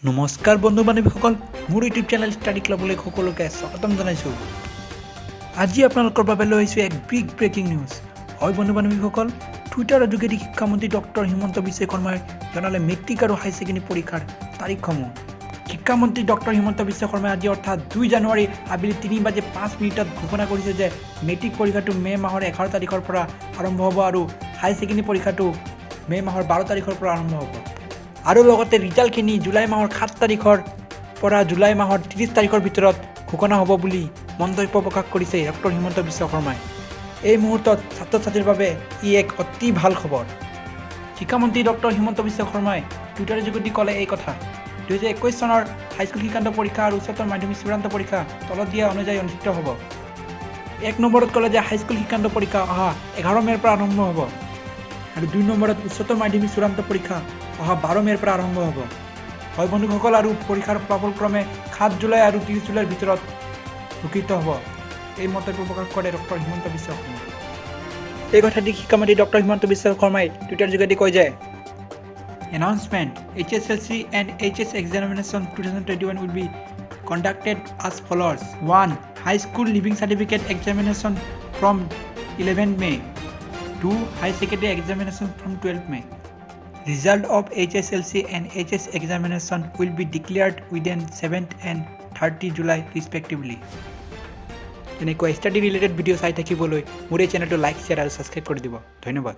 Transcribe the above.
নমস্কাৰ বন্ধু বান্ধৱীসকল, মোৰ ইউটিউব চেনেল ষ্টাডি ক্লাবলৈ সকলোকে স্বাগতম জনাইছোঁ। আজি আপোনালোকৰ বাবে লৈ আহিছোঁ এক বিগ ব্ৰেকিং নিউজ। হয় বন্ধু বান্ধৱীসকল, টুইটাৰৰ যোগেদি শিক্ষামন্ত্ৰী ডক্টৰ হিমন্ত বিশ্ব শৰ্মাই জনালে মেট্ৰিক আৰু হাই ছেকেণ্ডেৰী পৰীক্ষাৰ তাৰিখসমূহ। শিক্ষামন্ত্ৰী ডক্টৰ হিমন্ত বিশ্ব শৰ্মাই আজি অৰ্থাৎ 2 জানুৱাৰী আবেলি 3:05 ঘোষণা কৰিছে যে মেট্ৰিক পৰীক্ষাটো মে' মাহৰ 11 তাৰিখৰ পৰা আৰম্ভ হ'ব আৰু হাই ছেকেণ্ডেৰী পৰীক্ষাটো মে' মাহৰ 12 তাৰিখৰ পৰা আৰম্ভ হ'ব। আৰু লগতে ৰিজাল্টখিনি জুলাই মাহৰ 7 তাৰিখৰ পৰা জুলাই মাহৰ 30 তাৰিখৰ ভিতৰত ঘোষণা হ'ব বুলি মন্তব্য প্ৰকাশ কৰিছে ডক্টৰ হিমন্ত বিশ্ব শৰ্মাই। এই মুহূৰ্তত ছাত্ৰ ছাত্ৰীৰ বাবে ই এক অতি ভাল খবৰ। শিক্ষামন্ত্ৰী ডক্টৰ হিমন্ত বিশ্ব শৰ্মাই টুইটাৰৰ যোগেদি ক'লে এই কথা। 2021 চনৰ হাইস্কুল শিক্ষান্ত পৰীক্ষা আৰু উচ্চতৰ মাধ্যমিক চূড়ান্ত পৰীক্ষা তলত দিয়া অনুযায়ী অনুষ্ঠিত হ'ব। 1 নম্বৰত ক'লে যে হাইস্কুল শিক্ষান্ত পৰীক্ষা অহা 11 মে'ৰ পৰা আৰম্ভ হ'ব আৰু 2 নম্বৰত উচ্চতৰ মাধ্যমিক চূড়ান্ত পৰীক্ষা অহা 12 মে'ৰ পৰা আৰম্ভ হ'ব। হয় বন্ধুসকল, আৰু পৰীক্ষাৰ ফলাফল ক্ৰমে 7 জুলাই আৰু 30 জুলাইৰ ভিতৰত ঘোষিত হ'ব। এই মন্তব্য প্ৰকাশ কৰে ডক্টৰ হিমন্ত বিশ্ব শৰ্মাই। এই কথাটি শিক্ষামন্ত্ৰী ডক্টৰ হিমন্ত বিশ্ব শৰ্মাই টুইটাৰ যোগেদি কয় যে announcement HSLC and HS examination 2021 will be conducted as follows. 1. High school leaving certificate examination from 11 May. 2. High secondary examination from 12 May. Result of HSLC and HS examination will be declared within 7th and 30 July respectively. এনেকৈ study related video' চাই থাকিবলৈ মোৰ এই চেনেলটো like, share আৰু subscribe কৰি দিব। ধন্যবাদ।